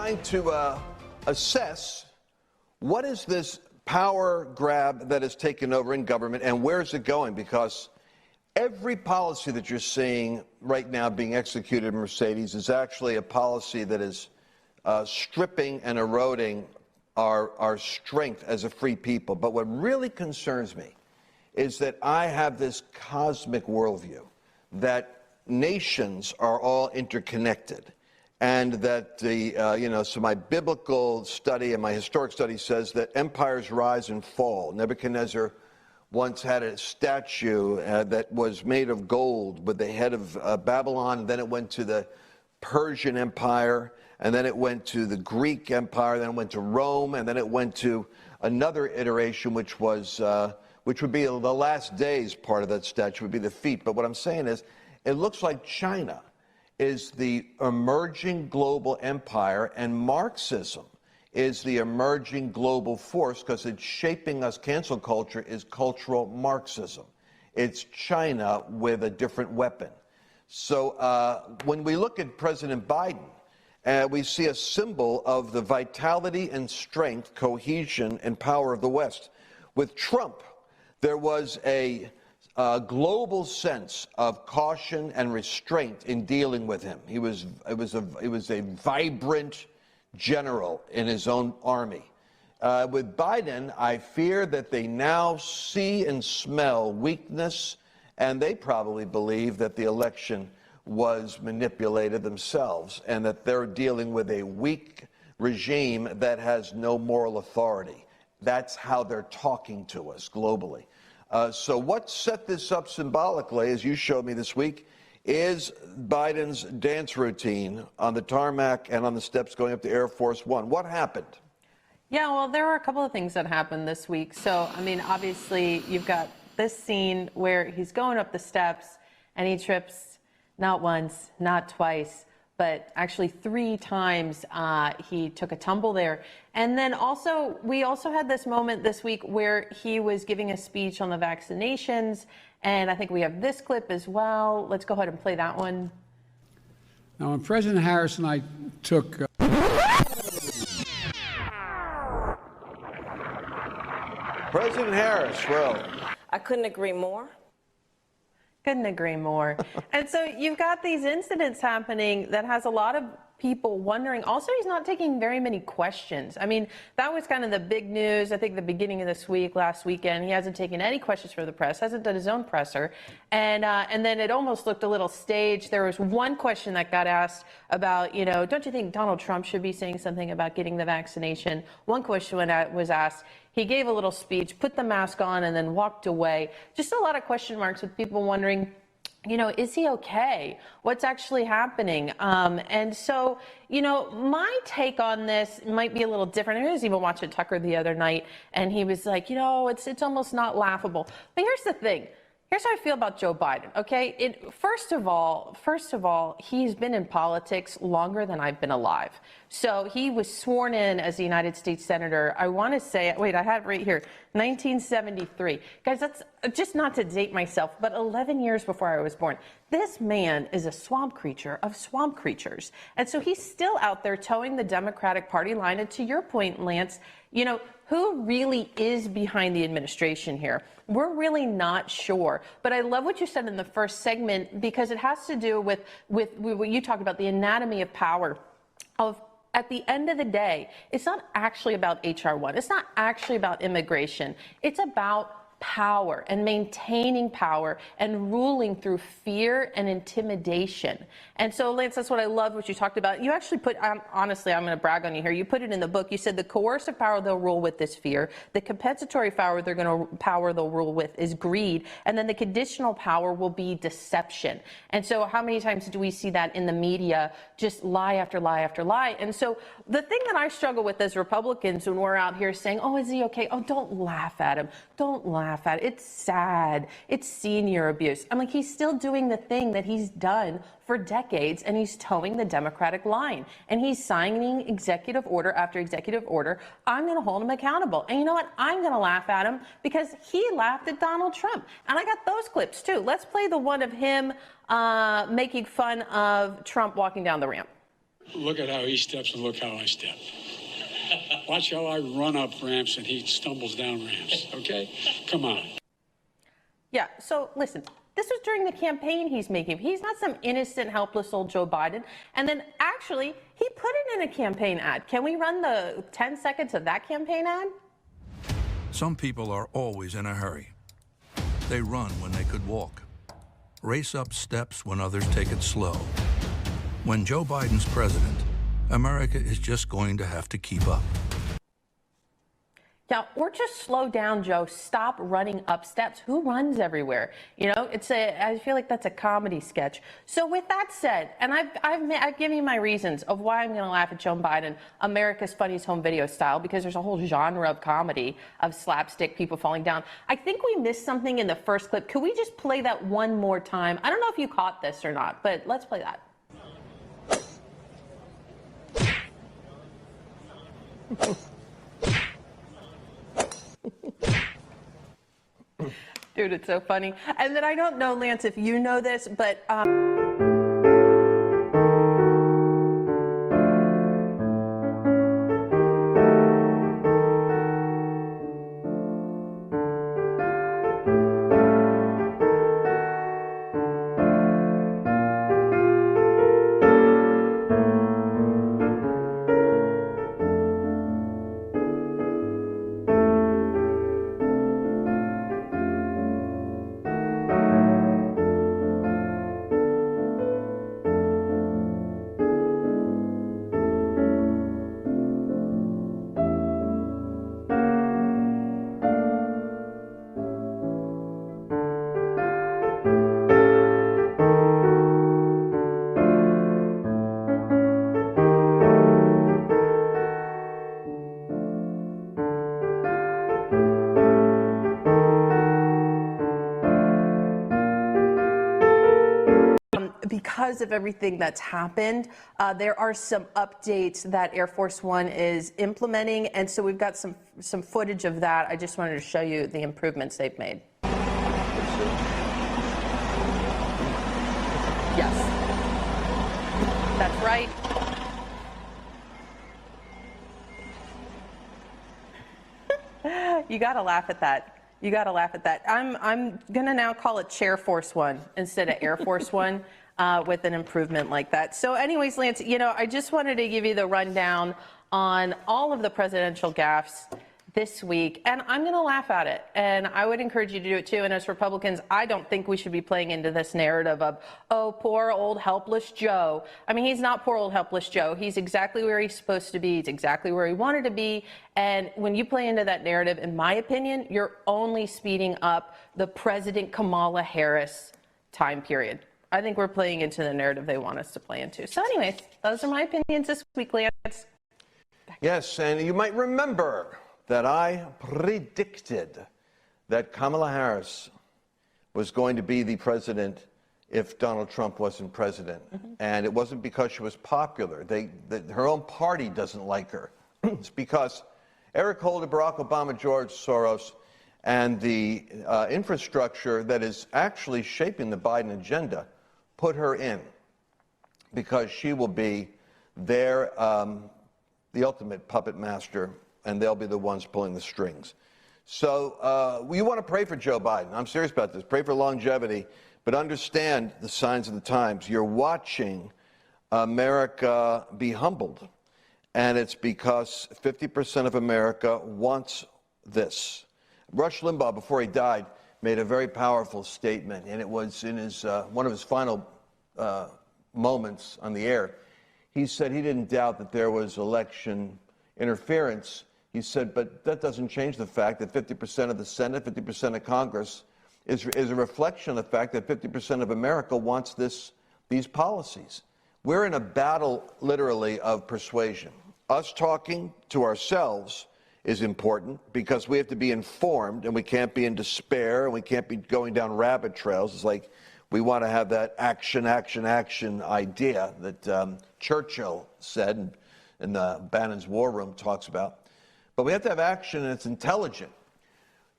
Trying to assess what is this power grab that has taken over in government and where is it going? Because every policy that you're seeing right now being executed in Mercedes is actually a policy that is stripping and eroding our strength as a free people. But what really concerns me is that I have this cosmic worldview that nations are all interconnected. And that so my biblical study and my historic study says that empires rise and fall. Nebuchadnezzar once had a statue that was made of gold with the head of Babylon. Then it went to the Persian Empire, and then it went to the Greek Empire, then it went to Rome, and then it went to another iteration, which would be the last days part of that statue would be the feet. But what I'm saying is, it looks like China is the emerging global empire, and Marxism is the emerging global force because it's shaping us. Cancel culture is cultural Marxism. It's China with a different weapon. So when we look at President Biden, we see a symbol of the vitality and strength, cohesion, and power of the West. With Trump, there was a global sense of caution and restraint in dealing with him. It was a vibrant general in his own army. With Biden, I fear that they now see and smell weakness, and they probably believe that the election was manipulated themselves and that they're dealing with a weak regime that has no moral authority. That's how they're talking to us globally. So what set this up symbolically, as you showed me this week, is Biden's dance routine on the tarmac and on the steps going up to Air Force One. What happened? Yeah, well, there were a couple of things that happened this week. So, I mean, obviously, you've got this scene where he's going up the steps and he trips not once, not twice, but actually 3 times he took a tumble there. And then we also had this moment this week where he was giving a speech on the vaccinations, and I think we have this clip as well. Let's go ahead and play that one. Now, when President Harris and I took... President Harris, well... I couldn't agree more. Couldn't agree more. And so you've got these incidents happening that has a lot of people wondering. Also, he's not taking very many questions. I mean, that was kind of the big news, I think, the beginning of this week, last weekend. He hasn't taken any questions from the press, hasn't done his own presser. And then it almost looked a little staged. There was one question that got asked about, don't you think Donald Trump should be saying something about getting the vaccination? One question was asked. He gave a little speech, put the mask on, and then walked away. Just a lot of question marks with people wondering, is he okay? What's actually happening? And so, my take on this might be a little different. I was even watching Tucker the other night, and he was like, it's almost not laughable. But here's the thing. Here's how I feel about Joe Biden, okay? First of all, he's been in politics longer than I've been alive. So he was sworn in as a United States Senator, I want to say, wait, I have it right here, 1973. Guys, that's just not to date myself, but 11 years before I was born. This man is a swamp creature of swamp creatures. And so he's still out there towing the Democratic Party line. And to your point, Lance, who really is behind the administration here? We're really not sure. But I love what you said in the first segment, because it has to do with what you talked about, the anatomy of power. At the end of the day, it's not actually about H.R. 1. It's not actually about immigration. It's about power and maintaining power and ruling through fear and intimidation. And so, Lance, that's what I love what you talked about. You actually put, honestly, I'm going to brag on you here. You put it in the book. You said the coercive power they'll rule with is fear. The compensatory power they'll rule with is greed. And then the conditional power will be deception. And so how many times do we see that in the media? Just lie after lie after lie. And so the thing that I struggle with as Republicans when we're out here saying, oh, is he okay? Oh, don't laugh at him. Don't laugh at it. It's sad. It's senior abuse. I'm like, he's still doing the thing that he's done for decades, and he's towing the Democratic line, and he's signing executive order after executive order. I'm going to hold him accountable. And you know what? I'm going to laugh at him because he laughed at Donald Trump. And I got those clips too. Let's play the one of him making fun of Trump walking down the ramp. Look at how he steps and look how I step. Watch how I run up ramps and he stumbles down ramps, okay? Come on. Yeah, so listen, this was during the campaign he's making. He's not some innocent, helpless old Joe Biden. And then actually, he put it in a campaign ad. Can we run the 10 seconds of that campaign ad? Some people are always in a hurry. They run when they could walk, race up steps when others take it slow. When Joe Biden's president, America is just going to have to keep up. Yeah, or just slow down, Joe. Stop running up steps. Who runs everywhere? You know, I feel like that's a comedy sketch. So with that said, and I've given you my reasons of why I'm going to laugh at Joe Biden, America's Funniest Home Video style, because there's a whole genre of comedy of slapstick people falling down. I think we missed something in the first clip. Could we just play that one more time? I don't know if you caught this or not, but let's play that. Dude, it's so funny. And then I don't know, Lance, if you know this, but because of everything that's happened, there are some updates that Air Force One is implementing, and so we've got some footage of that. I just wanted to show you the improvements they've made. Yes, that's right. You got to laugh at that. You got to laugh at that. I'm going to now call it Chair Force One instead of Air Force One with an improvement like that. So anyways, Lance, you know, I just wanted to give you the rundown on all of the presidential gaffes this week, and I'm going to laugh at it. And I would encourage you to do it too. And as Republicans, I don't think we should be playing into this narrative of, oh, poor old helpless Joe. I mean, he's not poor old helpless Joe. He's exactly where he's supposed to be. He's exactly where he wanted to be. And when you play into that narrative, in my opinion, you're only speeding up the President Kamala Harris time period. I think we're playing into the narrative they want us to play into. So anyways, those are my opinions this week, Lance. Yes, and you might remember that I predicted that Kamala Harris was going to be the president if Donald Trump wasn't president. And it wasn't because she was popular. Her own party doesn't like her. It's because Eric Holder, Barack Obama, George Soros, and the infrastructure that is actually shaping the Biden agenda put her in, because she will be their the ultimate puppet master, and they'll be the ones pulling the strings. So you want to pray for Joe Biden. I'm serious about this. Pray for longevity, but understand the signs of the times. You're watching America be humbled, and it's because 50% of America wants this. Rush Limbaugh, before he died, made a very powerful statement, and it was in his one of his final moments on the air. He said he didn't doubt that there was election interference. He said, but that doesn't change the fact that 50% of the Senate, 50% of Congress is a reflection of the fact that 50% of America wants these policies. We're in a battle, literally, of persuasion. Us talking to ourselves is important because we have to be informed, and we can't be in despair, and we can't be going down rabbit trails. It's like we want to have that action, action, action idea that Churchill said, and the Bannon's War Room talks about. But we have to have action, and it's intelligent.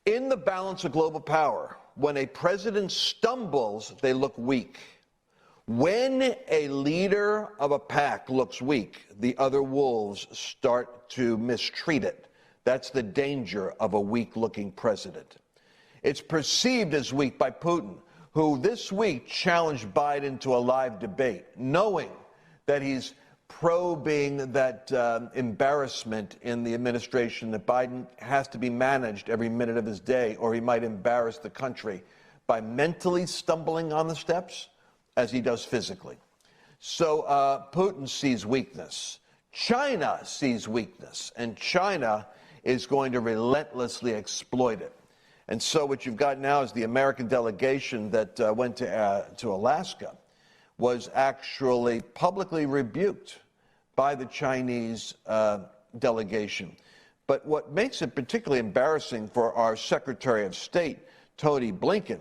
In the balance of global power, when a president stumbles, they look weak. When a leader of a pack looks weak, the other wolves start to mistreat it. That's the danger of a weak-looking president. It's perceived as weak by Putin, who this week challenged Biden to a live debate, knowing that he's probing that embarrassment in the administration, that Biden has to be managed every minute of his day, or he might embarrass the country by mentally stumbling on the steps as he does physically. So Putin sees weakness. China sees weakness, and China is going to relentlessly exploit it. And so what you've got now is the American delegation that went to Alaska was actually publicly rebuked by the Chinese delegation. But what makes it particularly embarrassing for our Secretary of State, Tony Blinken,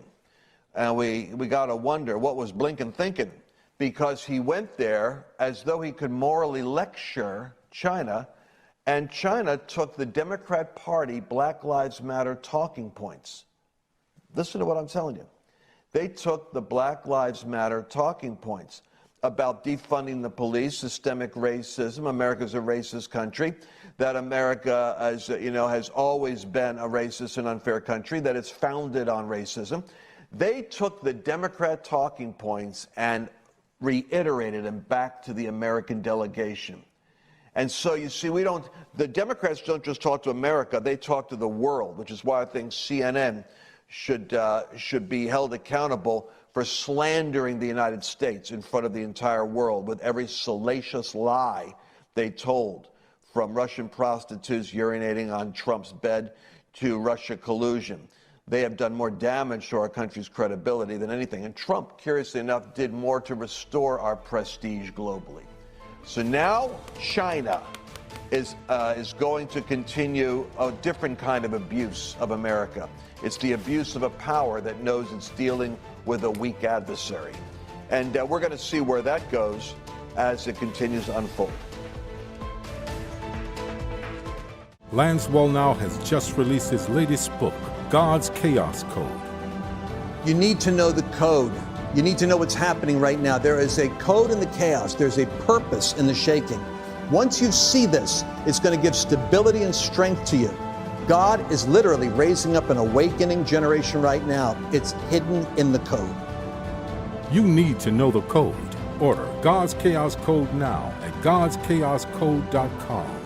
and we got to wonder, what was Blinken thinking? Because he went there as though he could morally lecture China, and China took the Democrat Party Black Lives Matter talking points. Listen to what I'm telling you. They took the Black Lives Matter talking points about defunding the police, systemic racism. America's a racist country, that America, has always been a racist and unfair country, that it's founded on racism. They took the Democrat talking points and reiterated them back to the American delegation. And so you see, the Democrats don't just talk to America, they talk to the world, which is why I think CNN should be held accountable for slandering the United States in front of the entire world with every salacious lie they told, from Russian prostitutes urinating on Trump's bed to Russia collusion. They have done more damage to our country's credibility than anything. And Trump, curiously enough, did more to restore our prestige globally. So now China is going to continue a different kind of abuse of America. It's the abuse of a power that knows it's dealing with a weak adversary. And we're going to see where that goes as it continues to unfold. LanceWallnau has just released his latest book, God's Chaos Code. You need to know the code. You need to know what's happening right now. There is a code in the chaos. There's a purpose in the shaking. Once you see this, it's going to give stability and strength to you. God is literally raising up an awakening generation right now. It's hidden in the code. You need to know the code. Order God's Chaos Code now at godschaoscode.com.